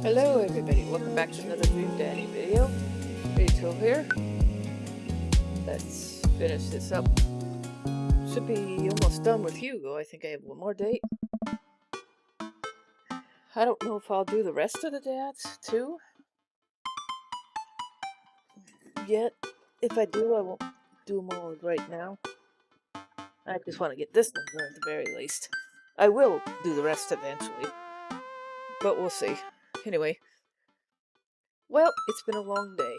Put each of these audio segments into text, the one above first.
Hello everybody, welcome back to another Dream Daddy video. Rachel here. Let's finish this up. Should be almost done with Hugo. I think I have one more date. I don't know if I'll do the rest of the dads too yet. If I do, I won't do them all right now. I just want to get this one done at the very least. I will do the rest eventually, but we'll see. Anyway, well, it's been a long day.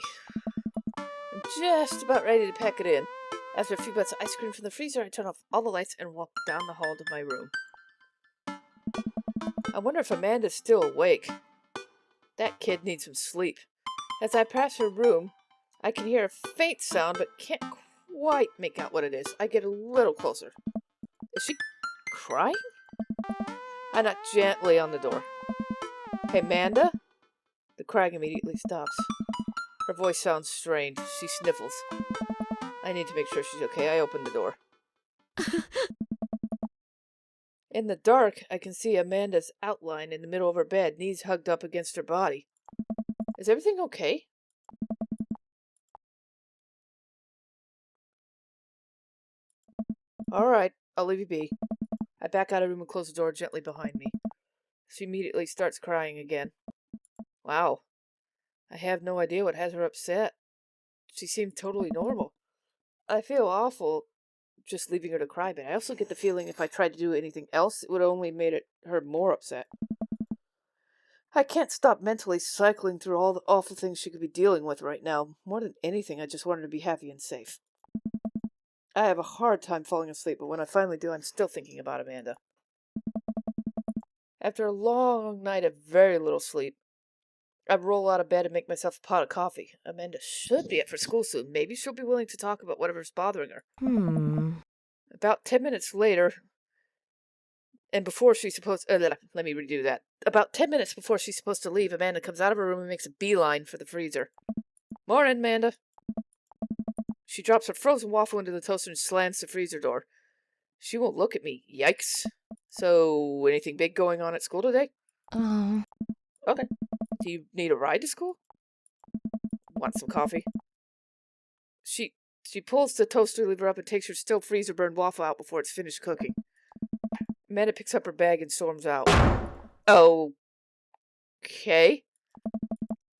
I'm just about ready to pack it in. After a few bites of ice cream from the freezer, I turn off all the lights and walk down the hall to my room. I wonder if Amanda's still awake. That kid needs some sleep. As I pass her room, I can hear a faint sound but can't quite make out what it is. I get a little closer. Is she crying? I knock gently on the door. Hey, Amanda? The crying immediately stops. Her voice sounds strained. She sniffles. I need to make sure she's okay. I open the door. In the dark, I can see Amanda's outline in the middle of her bed, knees hugged up against her body. Is everything okay? Alright, I'll leave you be. I back out of the room and close the door gently behind me. She immediately starts crying again. Wow. I have no idea what has her upset. She seemed totally normal. I feel awful just leaving her to cry, but I also get the feeling if I tried to do anything else, it would have only made her more upset. I can't stop mentally cycling through all the awful things she could be dealing with right now. More than anything, I just want her to be happy and safe. I have a hard time falling asleep, but when I finally do, I'm still thinking about Amanda. After a long night of very little sleep, I roll out of bed and make myself a pot of coffee. Amanda should be up for school soon. Maybe she'll be willing to talk about whatever's bothering her. About 10 minutes later, and before she's supposed let me redo that. About 10 minutes before she's supposed to leave, Amanda comes out of her room and makes a beeline for the freezer. Morning, Amanda. She drops her frozen waffle into the toaster and slams the freezer door. She won't look at me. Yikes. So, anything big going on at school today? Oh. Okay. Do you need a ride to school? Want some coffee? She pulls the toaster lever up and takes her still freezer burned waffle out before it's finished cooking. Amanda picks up her bag and storms out. Okay.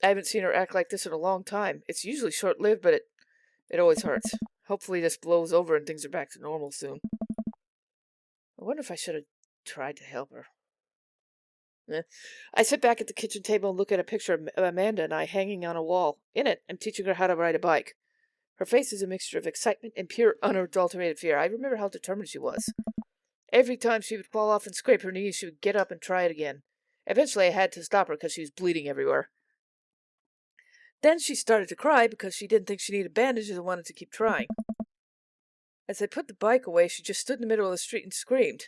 I haven't seen her act like this in a long time. It's usually short-lived, but it always hurts. Hopefully this blows over and things are back to normal soon. I wonder if I should have tried to help her. I sit back at the kitchen table and look at a picture of Amanda and I hanging on a wall. In it, I'm teaching her how to ride a bike. Her face is a mixture of excitement and pure, unadulterated fear. I remember how determined she was. Every time she would fall off and scrape her knees, she would get up and try it again. Eventually, I had to stop her because she was bleeding everywhere. Then she started to cry because she didn't think she needed bandages and wanted to keep trying. As I put the bike away, she just stood in the middle of the street and screamed.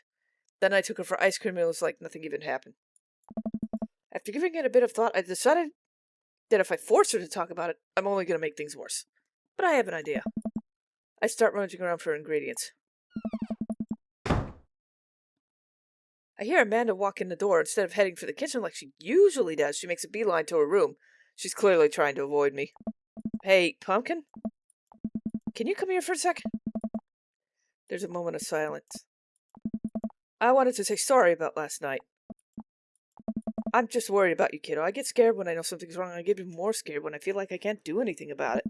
Then I took her for ice cream and it was like nothing even happened. After giving it a bit of thought, I decided that if I force her to talk about it, I'm only going to make things worse. But I have an idea. I start rummaging around for ingredients. I hear Amanda walk in the door. Instead of heading for the kitchen like she usually does, she makes a beeline to her room. She's clearly trying to avoid me. Hey, Pumpkin? Can you come here for a sec? There's a moment of silence. I wanted to say sorry about last night. I'm just worried about you, kiddo. I get scared when I know something's wrong. I get even more scared when I feel like I can't do anything about it.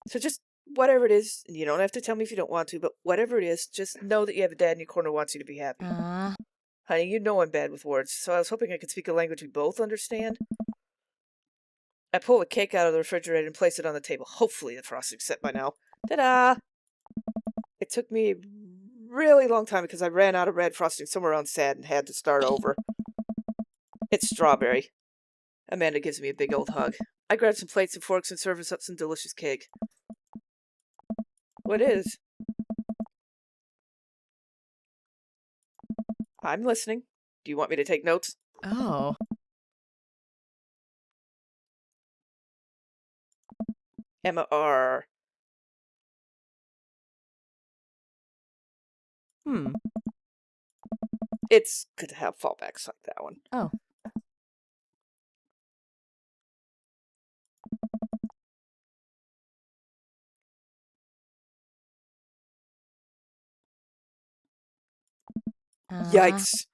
So just whatever it is, and you don't have to tell me if you don't want to, but whatever it is, just know that you have a dad in your corner who wants you to be happy. Honey, you know I'm bad with words, so I was hoping I could speak a language we both understand. I pull a cake out of the refrigerator and place it on the table. Hopefully the frosting's set by now. Ta-da! It took me a really long time because I ran out of red frosting somewhere on sad and had to start over. It's strawberry. Amanda gives me a big old hug. I grab some plates and forks and serve us up some delicious cake. What is? I'm listening. Do you want me to take notes? Oh. Emma R. It's good to have fallbacks like that one. Oh. Yikes.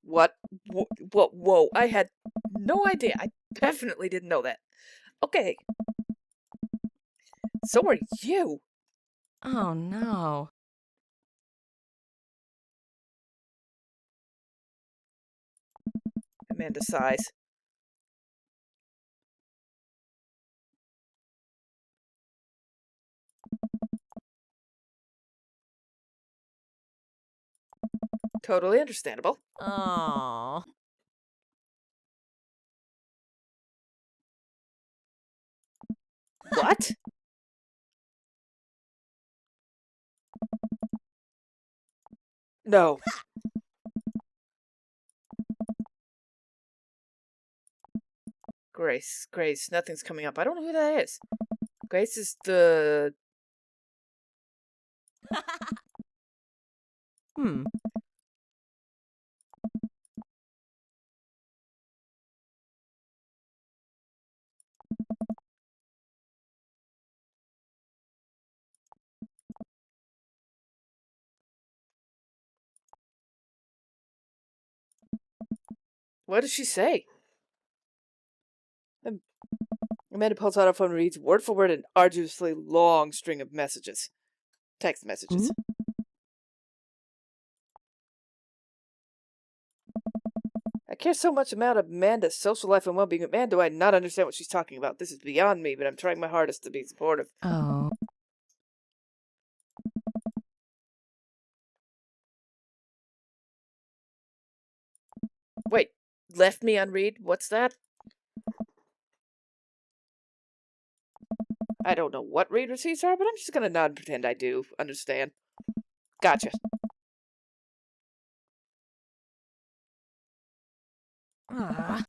What? Whoa, I had no idea. I definitely didn't know that. Okay. So are you. Oh, no. Amanda sighs. Totally understandable. Oh. What? No. Grace, nothing's coming up. I don't know who that is. Grace is the... Hmm. What does she say? Amanda pulls out her phone and reads word for word an arduously long string of messages. Text messages. I care so much about Amanda's social life and well-being. Man, do I not understand what she's talking about. This is beyond me, but I'm trying my hardest to be supportive. Oh. Wait, left me unread? What's that? I don't know what read receipts are, but I'm just gonna nod and pretend I do understand. Gotcha. Ah.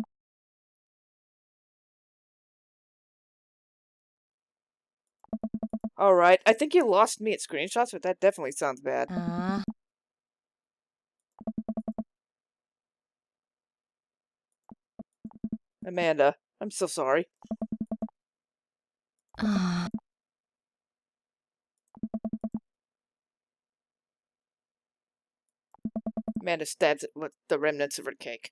Alright, I think you lost me at screenshots, but that definitely sounds bad. Amanda, I'm so sorry. Amanda stabs it with the remnants of her cake.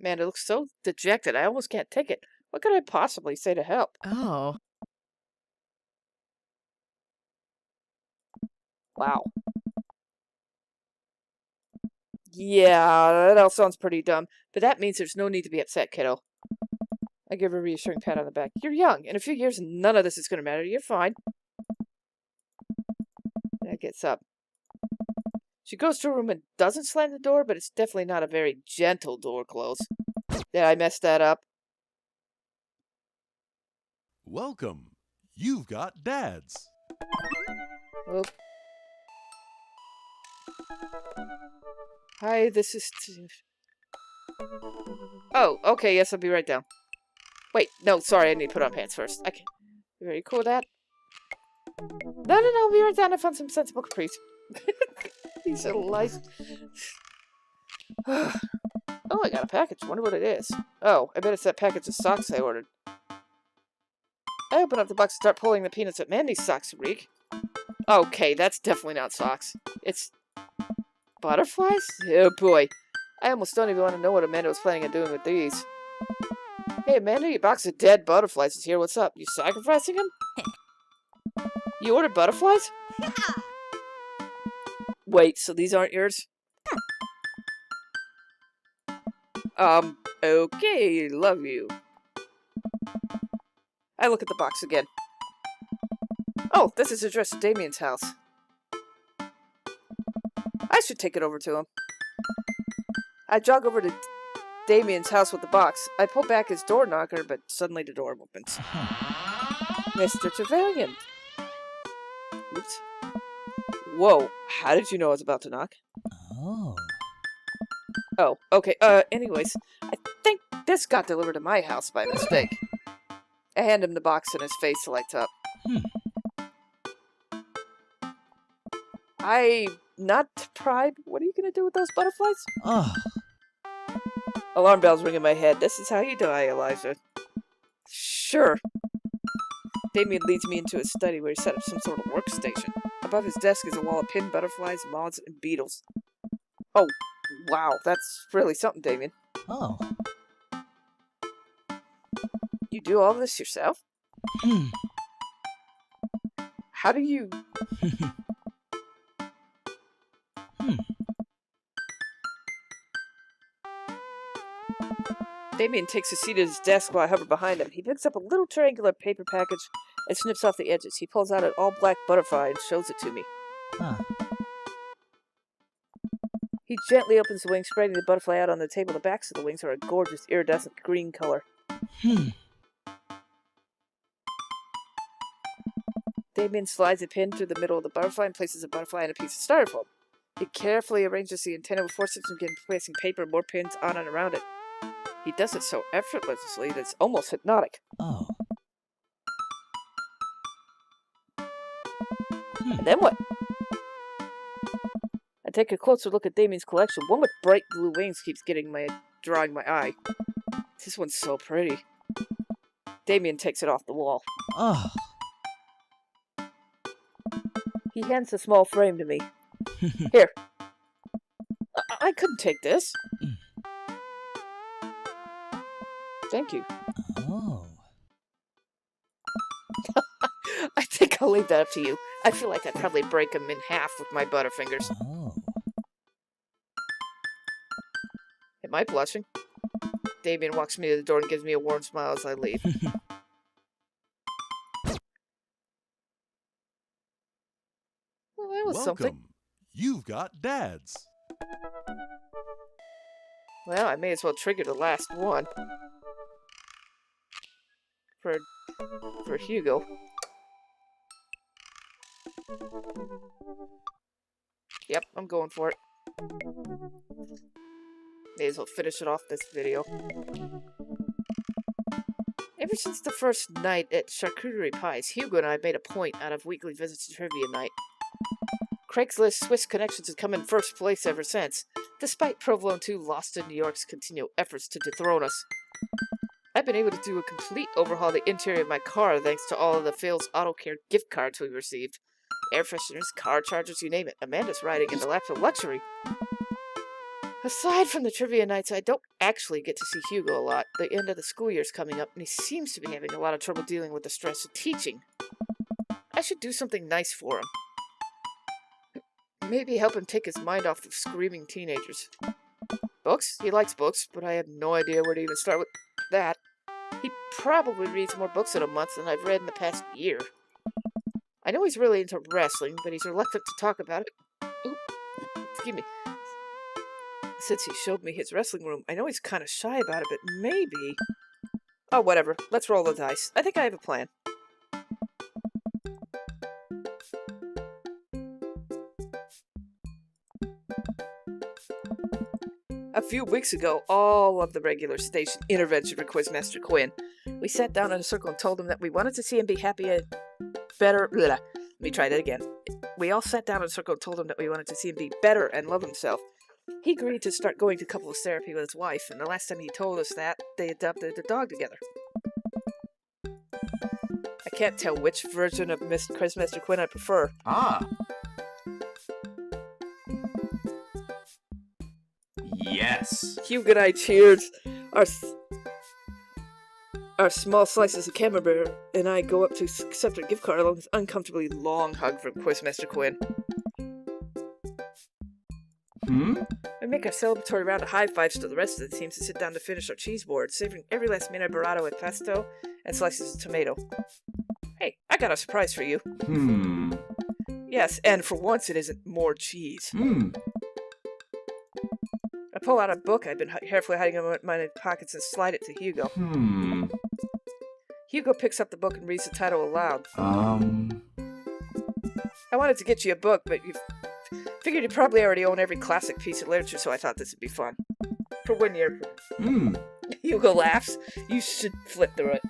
Amanda looks so dejected, I almost can't take it. What could I possibly say to help? Oh. Wow. Yeah, that all sounds pretty dumb, but that means there's no need to be upset, kiddo. I give her a reassuring pat on the back. You're young. In a few years, none of this is going to matter. You're fine. That gets up. She goes to her room and doesn't slam the door, but it's definitely not a very gentle door close. Yeah, I messed that up. Welcome. You've got dads. Oop. Hi, this is... Oh, okay, yes, I'll be right down. Wait, no, sorry, I need to put on pants first. Okay. You very cool with that? No, I'll be right down. I found some sensible capris. These are life. Oh, I got a package. Wonder what it is. Oh, I bet it's that package of socks I ordered. I open up the box and start pulling the peanuts at Mandy's socks, Reek. Okay, that's definitely not socks. It's... butterflies? Oh boy. I almost don't even want to know what Amanda was planning on doing with these. Hey Amanda, your box of dead butterflies is here. What's up? You sacrificing them? You ordered butterflies? Wait, so these aren't yours? Okay, love you. I look at the box again. Oh, this is addressed to Damien's house. I should take it over to him. I jog over to Damien's house with the box. I pull back his door knocker, but suddenly the door opens. Mr. Trevelyan. Oops. Whoa, how did you know I was about to knock? Oh, okay, anyways, I think this got delivered to my house by mistake. I hand him the box and his face lights up. I'm not Pride. What are you gonna do with those butterflies? Ugh. Alarm bells ring in my head. This is how you die, Eliza. Sure. Damien leads me into his study where he set up some sort of workstation. Above his desk is a wall of pinned butterflies, moths, and beetles. Oh, wow, that's really something, Damien. Oh. You do all this yourself? Hmm. How do you... Damien takes a seat at his desk while I hover behind him. He picks up a little triangular paper package and snips off the edges. He pulls out an all-black butterfly and shows it to me. Huh. He gently opens the wing, spreading the butterfly out on the table. The backs of the wings are a gorgeous iridescent green color. Damien slides a pin through the middle of the butterfly and places a butterfly in a piece of styrofoam. He carefully arranges the antenna with forceps and begins placing paper and more pins on and around it. He does it so effortlessly that it's almost hypnotic. Oh. And then what? I take a closer look at Damien's collection. One with bright blue wings keeps drawing my eye. This one's so pretty. Damien takes it off the wall. Oh. He hands the small frame to me. Here. I couldn't take this. Thank you. Oh. I think I'll leave that up to you. I feel like I'd probably break them in half with my butterfingers. Oh. Am I blushing? Damien walks me to the door and gives me a warm smile as I leave. Well, that was something. Welcome. You've got dads. Well, I may as well trigger the last one. For Hugo. Yep, I'm going for it. May as well finish it off this video. Ever since the first night at Charcuterie Pies, Hugo and I made a point out of weekly visits to trivia night. Craigslist Swiss connections have come in first place ever since, despite Provolone 2 Lost in New York's continual efforts to dethrone us. I've been able to do a complete overhaul of the interior of my car thanks to all of the Phil's Auto Care gift cards we received. Air fresheners, car chargers, you name it. Amanda's riding in the laps of luxury. Aside from the trivia nights, I don't actually get to see Hugo a lot. The end of the school year's coming up, and he seems to be having a lot of trouble dealing with the stress of teaching. I should do something nice for him. Maybe help him take his mind off the screaming teenagers. Books? He likes books, but I have no idea where to even start with that. He probably reads more books in a month than I've read in the past year. I know he's really into wrestling, but he's reluctant to talk about it. Ooh, excuse me. Since he showed me his wrestling room, I know he's kind of shy about it, but maybe... Oh, whatever. Let's roll the dice. I think I have a plan. A few weeks ago, all of the regular station intervention for Quizmaster Quinn. We sat down in a circle and told him that we wanted to see him be better. Blah. Let me try that again. We all sat down in a circle and told him that we wanted to see him be better and love himself. He agreed to start going to couples therapy with his wife, and the last time he told us that, they adopted a dog together. I can't tell which version of Miss Quizmaster Quinn I prefer. Ah. Yes. Hugo and I cheered. Our small slices of camembert, and I go up to accept our gift card along with an uncomfortably long hug from Quizmaster Quinn. We make our celebratory round of high fives to the rest of the teams to sit down to finish our cheese board, savoring every last minute of burrata with pesto and slices of tomato. Hey, I got a surprise for you. Yes, and for once it isn't more cheese. I pull out a book I've been carefully hiding in my pockets and slide it to Hugo. Hugo picks up the book and reads the title aloud. I wanted to get you a book, but you figured you probably already own every classic piece of literature, so I thought this would be fun. For 1 year. Hugo laughs. You should flip through it.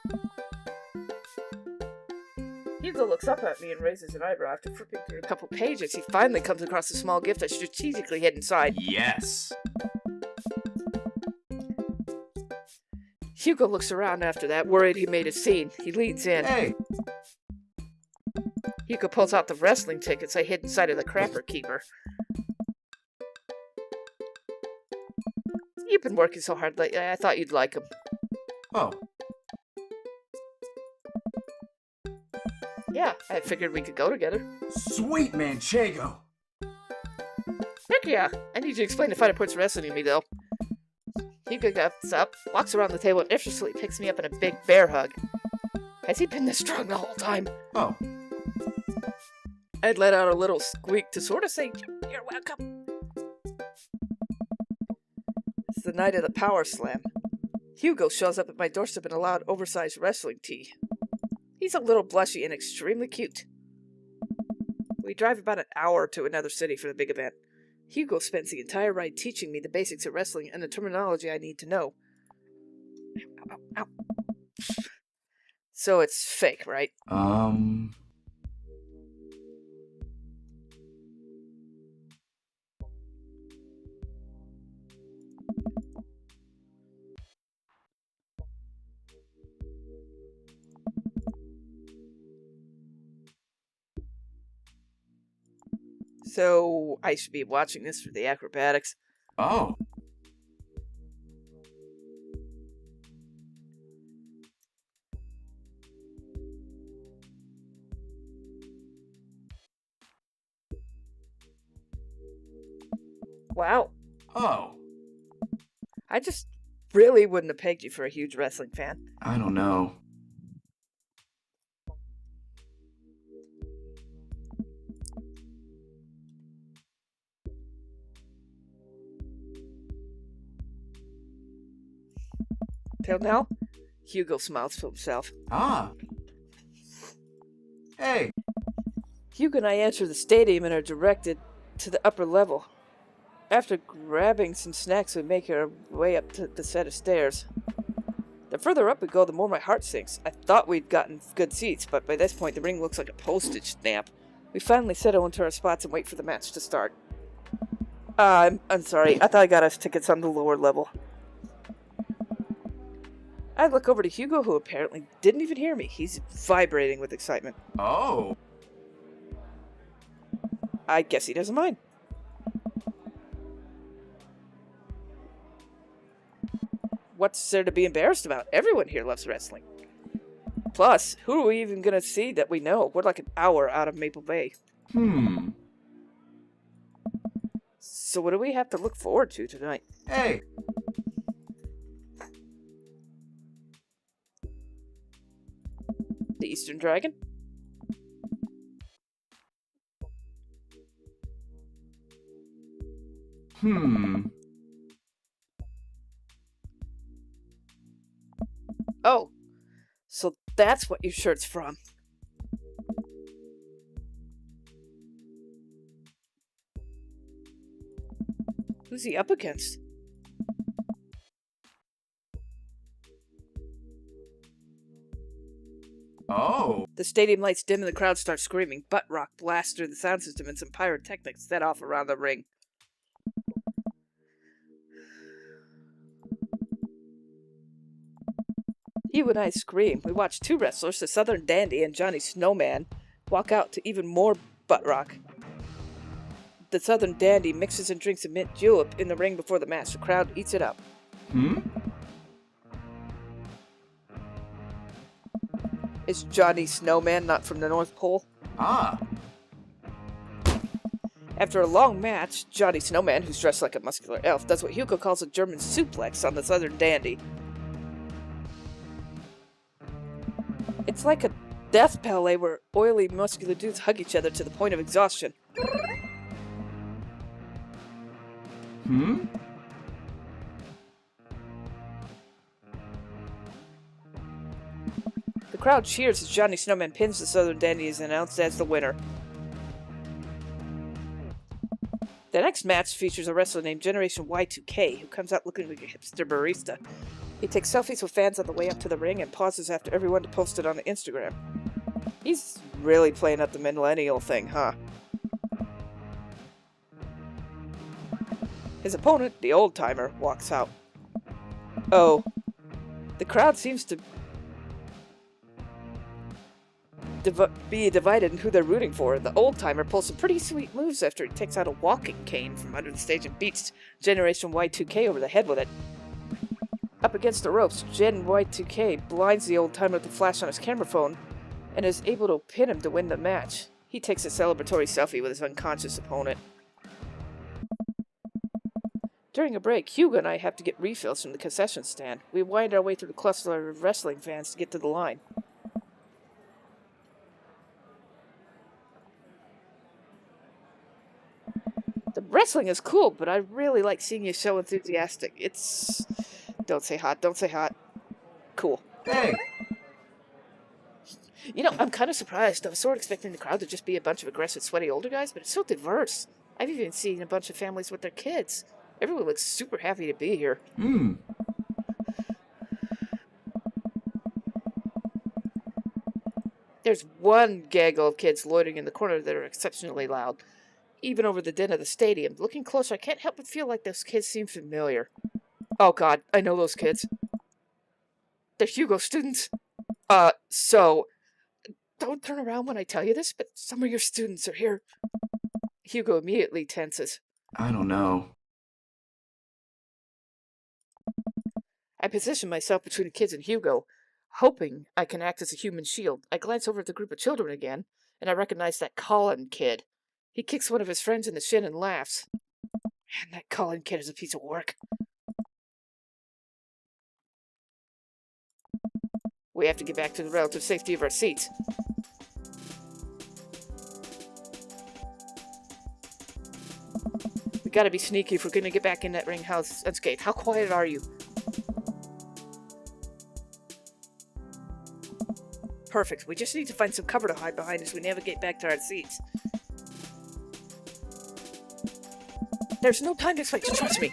Hugo looks up at me and raises an eyebrow. After flipping through a couple pages, he finally comes across a small gift I strategically hid inside. Yes. Hugo looks around after that, worried he made a scene. He leans in. Hey. Hugo pulls out the wrestling tickets I hid inside of the crapper keeper. You've been working so hard lately, I thought you'd like them. Oh. Yeah, I figured we could go together. Sweet Manchego. Heck yeah. I need you to explain the finer points of wrestling to me, though. Hugo gets up, walks around the table, and effortlessly picks me up in a big bear hug. Has he been this strong the whole time? Oh. I'd let out a little squeak to sort of say, "You're welcome." It's the night of the Power Slam. Hugo shows up at my doorstep in a loud, oversized wrestling tee. He's a little blushy and extremely cute. We drive about an hour to another city for the big event. Hugo spends the entire ride teaching me the basics of wrestling and the terminology I need to know. Ow, ow, ow. So it's fake, right? So I should be watching this for the acrobatics. Oh. Wow. Oh. I just really wouldn't have pegged you for a huge wrestling fan. I don't know. Till now, Hugo smiles to himself. Ah. Hey. Hugo and I enter the stadium and are directed to the upper level. After grabbing some snacks, we make our way up to the set of stairs. The further up we go, the more my heart sinks. I thought we'd gotten good seats, but by this point the ring looks like a postage stamp. We finally settle into our spots and wait for the match to start. I'm sorry, I thought I got us tickets on the lower level. I look over to Hugo, who apparently didn't even hear me. He's vibrating with excitement. Oh. I guess he doesn't mind. What's there to be embarrassed about? Everyone here loves wrestling. Plus, who are we even going to see that we know? We're like an hour out of Maple Bay. So what do we have to look forward to tonight? Hey. The Eastern Dragon? Oh, so that's what your shirt's from. Who's he up against? Oh. The stadium lights dim and the crowd starts screaming. Butt rock blasts through the sound system and some pyrotechnics set off around the ring. You and I scream. We watch two wrestlers, the Southern Dandy and Johnny Snowman, walk out to even more butt rock. The Southern Dandy mixes and drinks a mint julep in the ring before the match. The crowd eats it up. Is Johnny Snowman not from the North Pole? Ah. After a long match, Johnny Snowman, who's dressed like a muscular elf, does what Hugo calls a German suplex on the Southern Dandy. It's like a death ballet where oily, muscular dudes hug each other to the point of exhaustion. The crowd cheers as Johnny Snowman pins the Southern Dandy and is announced as the winner. The next match features a wrestler named Generation Y2K, who comes out looking like a hipster barista. He takes selfies with fans on the way up to the ring and pauses after everyone to post it on Instagram. He's really playing up the millennial thing, huh? His opponent, the old-timer, walks out. Oh. The crowd seems to be divided in who they're rooting for. The old-timer pulls some pretty sweet moves after he takes out a walking cane from under the stage and beats Generation Y2K over the head with it. Up against the ropes, Gen Y2K blinds the old-timer with the flash on his camera phone and is able to pin him to win the match. He takes a celebratory selfie with his unconscious opponent. During a break, Hugo and I have to get refills from the concession stand. We wind our way through the cluster of wrestling fans to get to the line. The wrestling is cool, but I really like seeing you so enthusiastic. It's... Don't say hot, don't say hot. Cool. Hey! You know, I'm kind of surprised. I was sort of expecting the crowd to just be a bunch of aggressive, sweaty older guys, but it's so diverse. I've even seen a bunch of families with their kids. Everyone looks super happy to be here. There's one gaggle of kids loitering in the corner that are exceptionally loud. Even over the din of the stadium. Looking closer, I can't help but feel like those kids seem familiar. Oh god, I know those kids. They're Hugo students. So... Don't turn around when I tell you this, but some of your students are here. Hugo immediately tenses. I don't know. I position myself between the kids and Hugo, hoping I can act as a human shield. I glance over at the group of children again, and I recognize that Colin kid. He kicks one of his friends in the shin and laughs. Man, that Colin kid is a piece of work. We have to get back to the relative safety of our seats. We gotta be sneaky if we're gonna get back in that ring house unscathed. How quiet are you? Perfect. We just need to find some cover to hide behind as we navigate back to our seats. There's no time to explain, just trust me.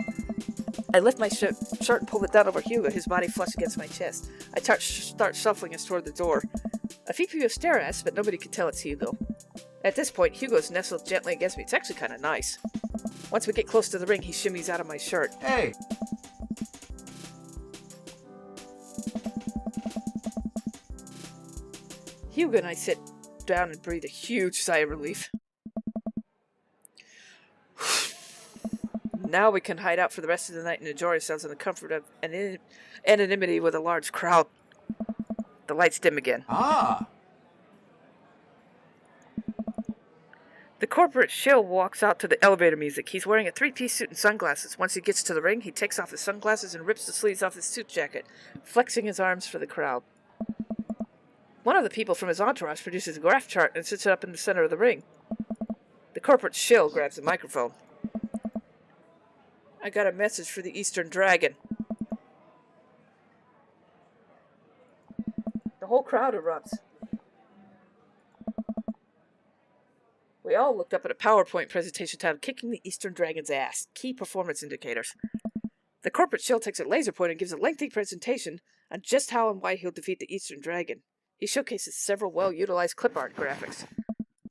I lift my shirt and pull it down over Hugo, his body flush against my chest. I start shuffling us toward the door. A few people stare at us, but nobody can tell it's Hugo. At this point, Hugo's nestled gently against me. It's actually kind of nice. Once we get close to the ring, he shimmies out of my shirt. Hey! Hugo and I sit down and breathe a huge sigh of relief. Now we can hide out for the rest of the night and enjoy ourselves in the comfort of anonymity with a large crowd. The lights dim again. Ah! The corporate shill walks out to the elevator music. He's wearing a three-piece suit and sunglasses. Once he gets to the ring, he takes off his sunglasses and rips the sleeves off his suit jacket, flexing his arms for the crowd. One of the people from his entourage produces a graph chart and sits it up in the center of the ring. The corporate shill grabs the microphone. I got a message for the Eastern Dragon. The whole crowd erupts. We all looked up at a PowerPoint presentation titled Kicking the Eastern Dragon's Ass, Key Performance Indicators. The corporate shill takes a laser point and gives a lengthy presentation on just how and why he'll defeat the Eastern Dragon. He showcases several well-utilized clip art graphics.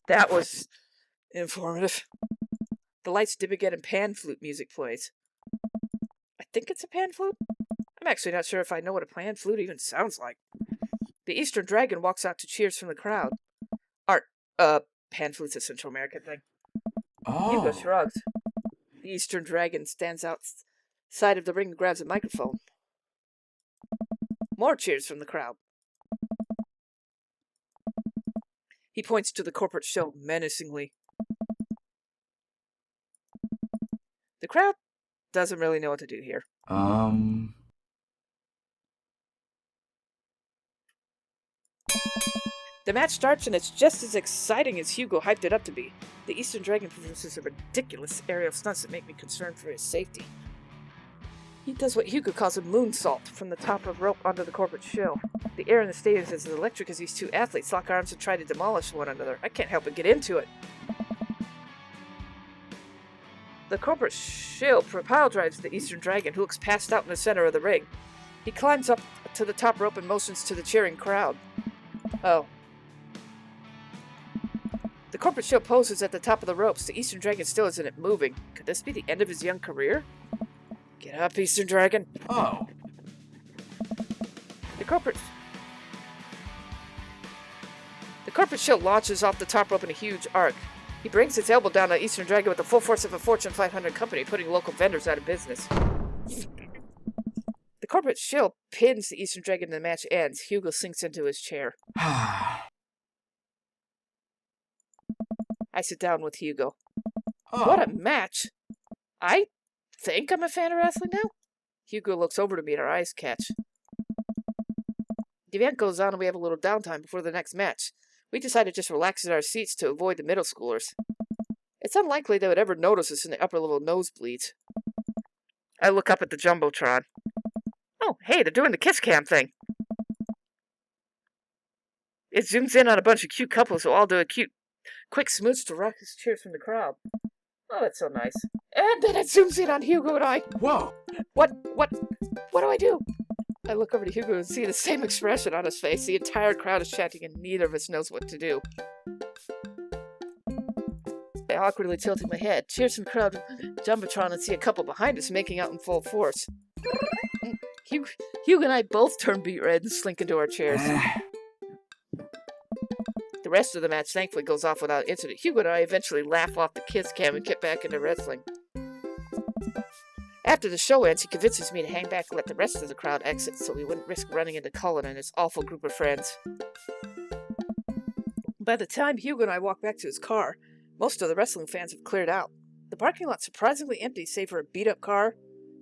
That was informative. The lights dim again and pan flute music plays. I think it's a pan flute? I'm actually not sure if I know what a pan flute even sounds like. The Eastern Dragon walks out to cheers from the crowd. Pan flute's a Central American thing. Hugo Oh! shrugs. The Eastern Dragon stands outside of the ring and grabs a microphone. More cheers from the crowd. He points to the corporate shill menacingly. The crowd doesn't really know what to do here. The match starts and it's just as exciting as Hugo hyped it up to be. The Eastern Dragon produces a ridiculous aerial stunts that make me concerned for his safety. He does what Hugo calls a moonsault from the top of rope onto the corporate shill. The air in the stadium is as electric as these two athletes lock arms and try to demolish one another. I can't help but get into it. The corporate shill pile drives the Eastern Dragon, who looks passed out in the center of the ring. He climbs up to the top rope and motions to the cheering crowd. Oh. The corporate shield poses at the top of the ropes. The Eastern Dragon still isn't moving. Could this be the end of his young career? Get up, Eastern Dragon. Oh. The corporate shield launches off the top rope in a huge arc. He brings his elbow down on Eastern Dragon with the full force of a Fortune 500 company, putting local vendors out of business. The corporate shield pins the Eastern Dragon and the match ends. Hugo sinks into his chair. I sit down with Hugo. What a match! I think I'm a fan of wrestling now? Hugo looks over to me and our eyes catch. The event goes on and we have a little downtime before the next match. We decide to just relax in our seats to avoid the middle schoolers. It's unlikely they would ever notice us in the upper level nosebleeds. I look up at the Jumbotron. Oh, hey, they're doing the kiss cam thing. It zooms in on a bunch of cute couples who all do a quick smooch to raucous cheers from the crowd. Oh, that's so nice. And then it zooms in on Hugo and I. Whoa. What do I do? I look over to Hugo and see the same expression on his face. The entire crowd is chanting and neither of us knows what to do. I awkwardly tilted my head, cheers from the crowd Jumbotron and see a couple behind us making out in full force. Hugo and I both turn beet red and slink into our chairs. The rest of the match thankfully goes off without incident. Hugo and I eventually laugh off the kiss cam and get back into wrestling. After the show ends, he convinces me to hang back and let the rest of the crowd exit so we wouldn't risk running into Cullen and his awful group of friends. By the time Hugo and I walk back to his car, most of the wrestling fans have cleared out. The parking lot's surprisingly empty save for a beat-up car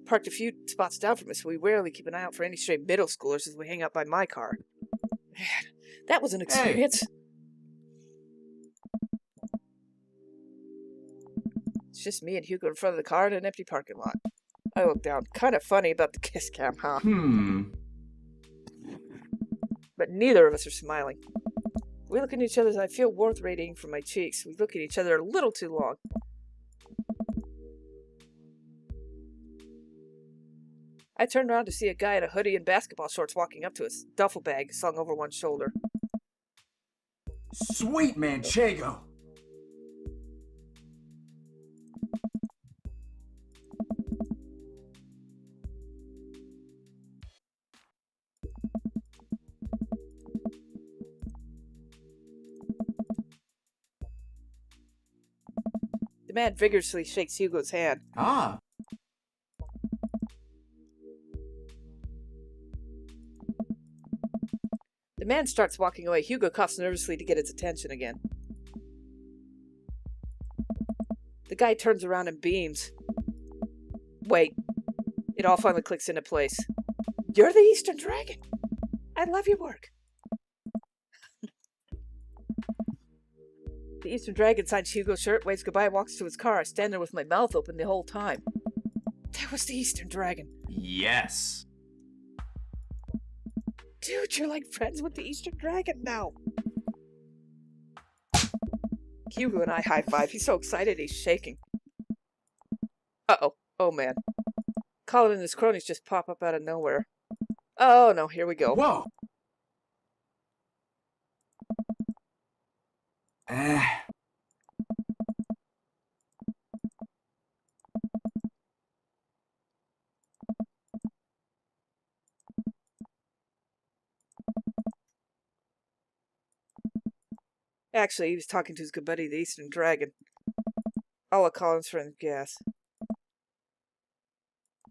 parked a few spots down from us, so we rarely keep an eye out for any stray middle schoolers as we hang out by my car. Man, that was an experience. Hey. It's just me and Hugo in front of the car in an empty parking lot. I look down. Kind of funny about the kiss cam, huh? But neither of us are smiling. We look at each other as I feel warmth radiating from my cheeks. We look at each other a little too long. I turn around to see a guy in a hoodie and basketball shorts walking up to us, duffel bag slung over one shoulder. Sweet Manchego! The man vigorously shakes Hugo's hand. Ah! The man starts walking away. Hugo coughs nervously to get his attention again. The guy turns around and beams. Wait. It all finally clicks into place. You're the Eastern Dragon. I love your work. The Eastern Dragon signs Hugo's shirt, waves goodbye, and walks to his car. I stand there with my mouth open the whole time. That was the Eastern Dragon. Yes. Dude, you're like friends with the Eastern Dragon now. Hugo and I high five. He's so excited he's shaking. Uh-oh. Oh, man. Colin and his cronies just pop up out of nowhere. Oh, no. Here we go. Whoa. Actually, he was talking to his good buddy, the Eastern Dragon. I'll let Colin's friends guess.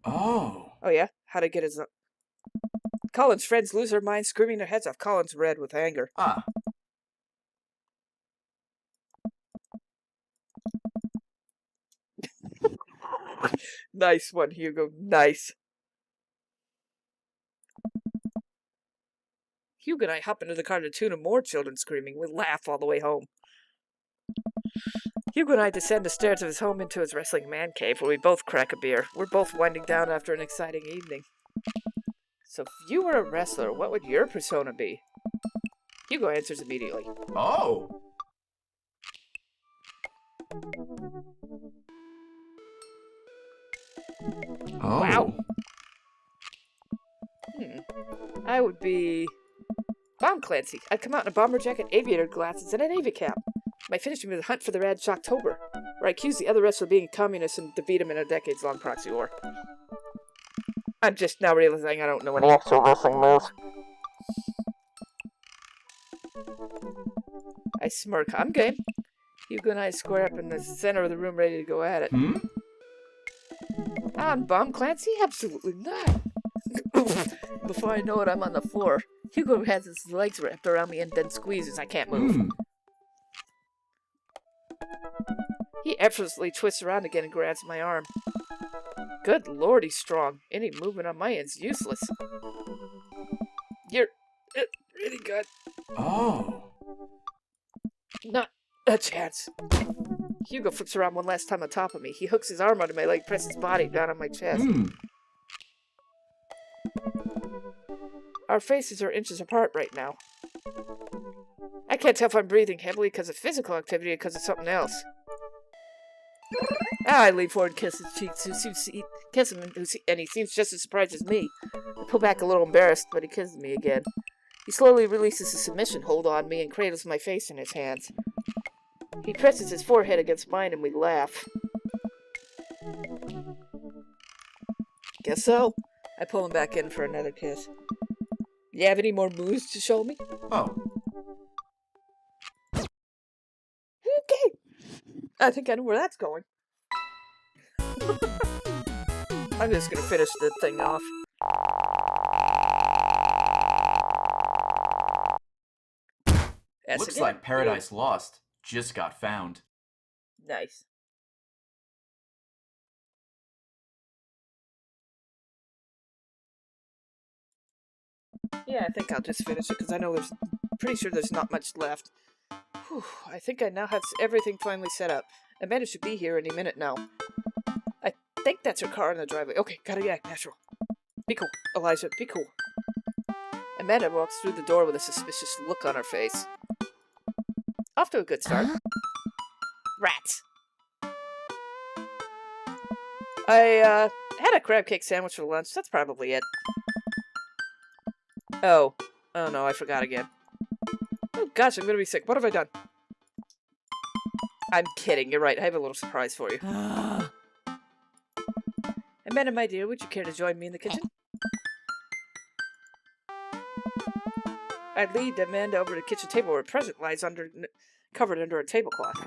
Oh. Oh, yeah? How'd I get his... Colin's friends lose their minds, screaming their heads off. Colin's red with anger. Ah. Nice one, Hugo. Nice. Hugo and I hop into the car to tune and more children screaming. We laugh all the way home. Hugo and I descend the stairs of his home into his wrestling man cave where we both crack a beer. We're both winding down after an exciting evening. So if you were a wrestler, what would your persona be? Hugo answers immediately. Oh. Oh. Wow. I would be... Bomb Clancy. I'd come out in a bomber jacket, aviator glasses, and a navy cap. My finishing was Hunt for the Rad Shocktober, where I accused the other wrestler of being a communist and defeat him in a decades-long proxy war. I'm just now realizing I don't know any actual wrestling moves. I smirk. I'm game. Hugo and I square up in the center of the room ready to go at it. On, Bum Clancy? Absolutely not. Before I know it, I'm on the floor. Hugo has his legs wrapped around me and then squeezes. I can't move. He effortlessly twists around again and grabs my arm. Good lord, he's strong. Any movement on my end's useless. You're really good. Oh. Not a chance. Hugo flips around one last time on top of me. He hooks his arm under my leg, presses his body down on my chest. Our faces are inches apart right now. I can't tell if I'm breathing heavily because of physical activity or because of something else. I lean forward and kiss his cheeks. Kiss him, and he seems just as surprised as me. I pull back a little embarrassed, but he kisses me again. He slowly releases his submission hold on me and cradles my face in his hands. He presses his forehead against mine and we laugh. Guess so. I pull him back in for another kiss. You have any more moves to show me? Oh. Okay. I think I know where that's going. I'm just gonna finish the thing off. Looks like Paradise Lost just got found. Nice. Yeah, I think I'll just finish it because I know pretty sure there's not much left. Whew, I think I now have everything finally set up. Amanda should be here any minute now. I think that's her car in the driveway. Okay, gotta act natural. Be cool, Elijah, be cool. Amanda walks through the door with a suspicious look on her face. Off to a good start. Rats. I had a crab cake sandwich for lunch. That's probably it. Oh no, I forgot again. Oh gosh, I'm gonna be sick. What have I done? I'm kidding. You're right. I have a little surprise for you. Amanda, my dear, would you care to join me in the kitchen? I lead Amanda over to the kitchen table where a present lies covered under a tablecloth.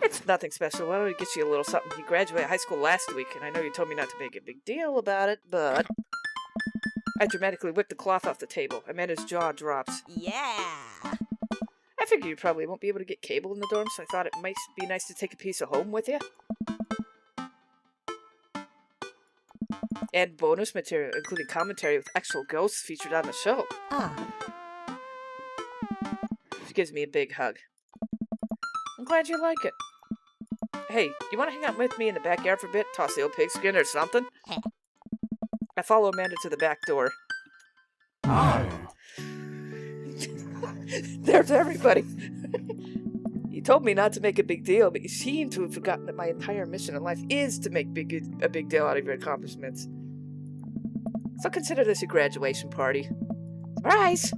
It's nothing special. Why don't I get you a little something? You graduated high school last week, and I know you told me not to make a big deal about it, but... I dramatically whip the cloth off the table. Amanda's jaw drops. Yeah. I figure you probably won't be able to get cable in the dorm, so I thought it might be nice to take a piece of home with you. And bonus material, including commentary with actual ghosts featured on the show. She gives me a big hug. I'm glad you like it. Hey, you want to hang out with me in the backyard for a bit? Toss the old pigskin or something? I follow Amanda to the back door. There's everybody. You told me not to make a big deal, but you seem to have forgotten that my entire mission in life is to make a big deal out of your accomplishments. So consider this a graduation party. Surprise!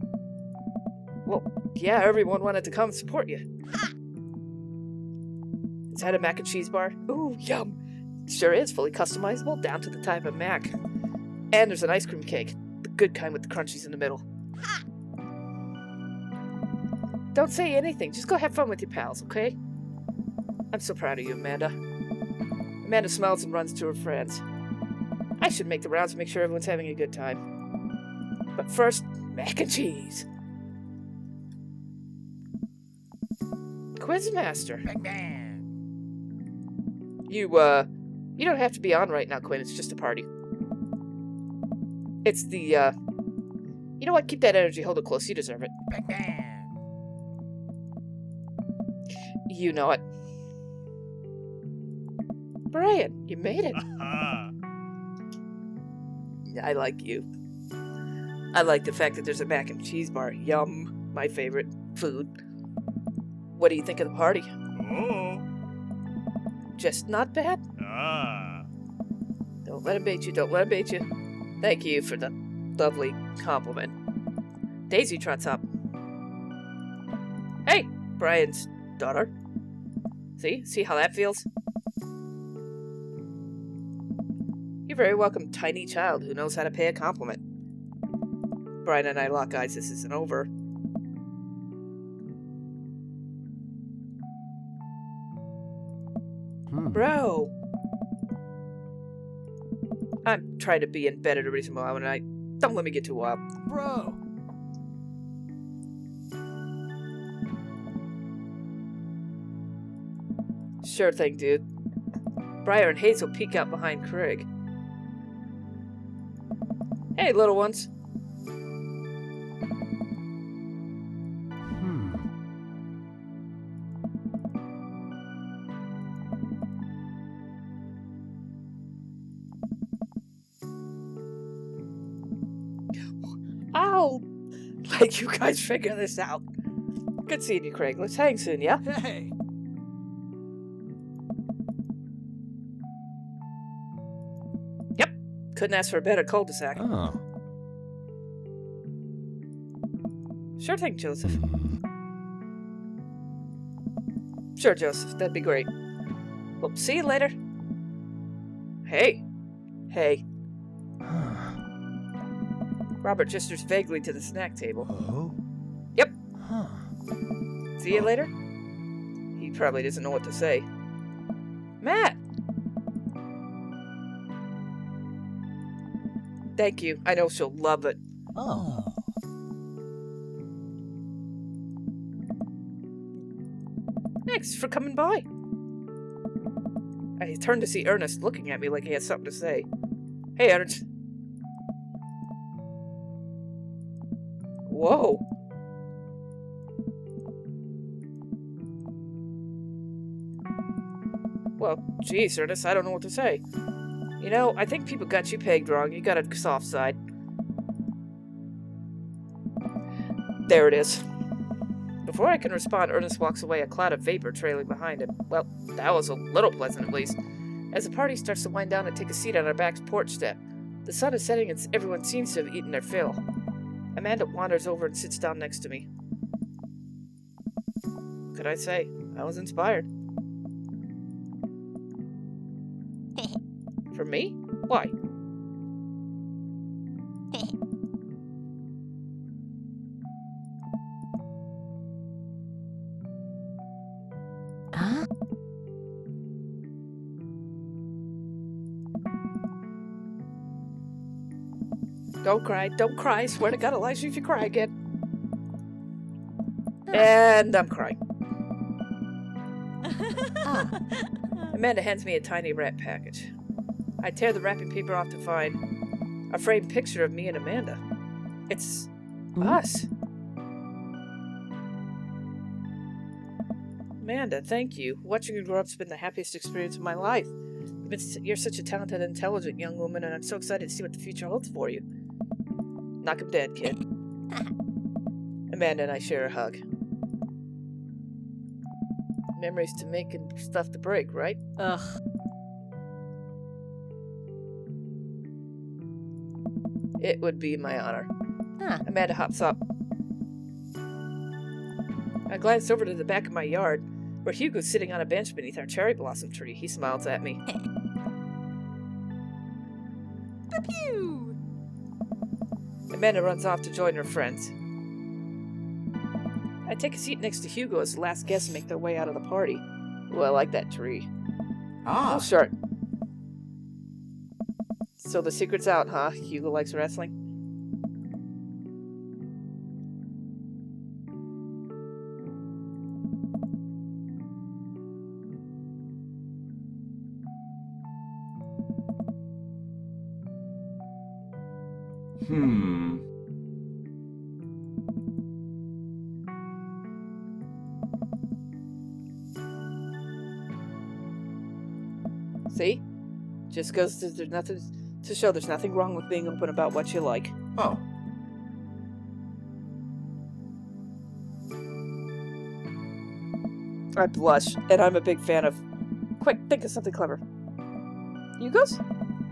Well, yeah, everyone wanted to come and support you. Is that a mac and cheese bar? Ooh, yum! Sure is, fully customizable, down to the type of mac. And there's an ice cream cake. The good kind with the crunchies in the middle. Don't say anything. Just go have fun with your pals, okay? I'm so proud of you, Amanda. Amanda smiles and runs to her friends. I should make the rounds and make sure everyone's having a good time. But first, mac and cheese. Quizmaster. You don't have to be on right now, Quinn. It's just a party. It's the, You know what? Keep that energy. Hold it close. You deserve it. You know it. Brian, you made it. I like you. I like the fact that there's a mac and cheese bar. Yum. My favorite food. What do you think of the party? Oh. Just not bad? Don't let him bait you. Don't let him bait you. Thank you for the lovely compliment. Daisy trots up. Hey, Brian's daughter. See how that feels? You're very welcome, tiny child who knows how to pay a compliment. Brian and I lock eyes. This isn't over. Bro! I'm trying to be in bed at a reasonable hour tonight. Don't let me get too wild. Bro. Sure thing, dude. Briar and Hazel peek out behind Craig. Hey, little ones. I'll let you guys figure this out. Good seeing you, Craig. Let's hang soon, yeah? Hey. Yep. Couldn't ask for a better cul-de-sac. Oh. Sure thing, Joseph. Sure, Joseph. That'd be great. Well, see you later. Hey. Hey. Robert gestures vaguely to the snack table. Oh? Yep. Huh. See you later? He probably doesn't know what to say. Matt! Thank you. I know she'll love it. Oh. Thanks for coming by. I turned to see Ernest looking at me like he had something to say. Hey, Ernest. Whoa. Well, geez, Ernest, I don't know what to say. You know, I think people got you pegged wrong. You got a soft side. There it is. Before I can respond, Ernest walks away, a cloud of vapor trailing behind him. Well, that was a little pleasant, at least. As the party starts to wind down and take a seat on our back porch step, the sun is setting and everyone seems to have eaten their fill. Amanda wanders over and sits down next to me. What could I say? I was inspired. For me? Why? Huh? Don't cry, don't cry. I swear to God, I'll ice you if you cry again. And I'm crying. Amanda hands me a tiny wrap package. I tear the wrapping paper off to find a framed picture of me and Amanda. It's us. Amanda, thank you. Watching you grow up's been the happiest experience of my life. You're such a talented, intelligent young woman, and I'm so excited to see what the future holds for you. Knock 'em dead, kid. Amanda and I share a hug. Memories to make and stuff to break, right? Ugh. It would be my honor. Huh. Amanda hops up. I glance over to the back of my yard, where Hugo's sitting on a bench beneath our cherry blossom tree. He smiles at me. Pew! Amanda runs off to join her friends. I take a seat next to Hugo as the last guests make their way out of the party. Ooh, I like that tree. Ah, Oh, sure. So the secret's out, huh? Hugo likes wrestling? hmm. See? Just goes to there's nothing to show there's nothing wrong with being open about what you like. Oh, I blush, and I'm a big fan of... Quick, think of something clever. Hugo's?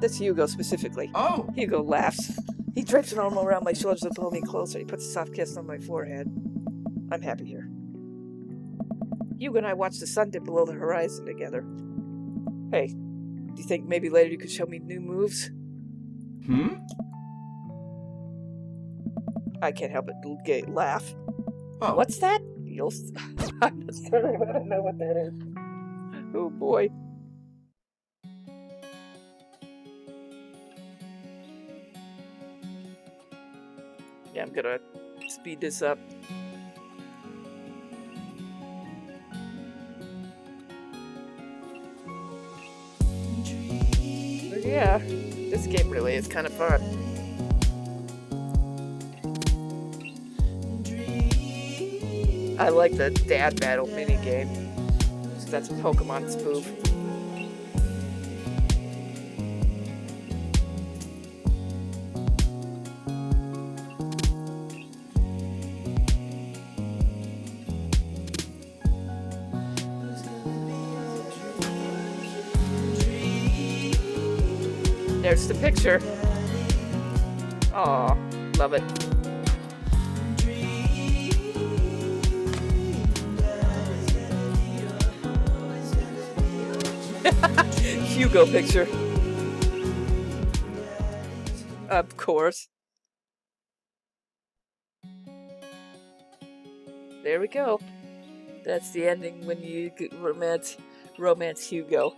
That's Hugo specifically. oh, Hugo laughs. He drapes an arm around my shoulders and pulls me closer. He puts a soft kiss on my forehead. I'm happy here. Hugo and I watched the sun dip below the horizon together. Hey, do you think maybe later you could show me new moves? Hmm? I can't help but laugh. Oh. What's that? I'm not sorry, I don't know what that is. Oh boy. Yeah, I'm gonna speed this up. But yeah, this game really is kind of fun. I like the dad battle mini game. That's a Pokemon spoof. There's the picture. Aw, love it. Hugo picture. Of course. There we go. That's the ending when you romance Hugo.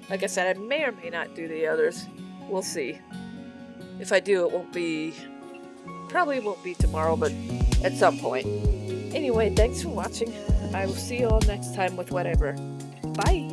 Like I said, I may or may not do the others. We'll see. If I do, probably won't be tomorrow, but at some point. Anyway, thanks for watching. I will see you all next time with whatever. Bye!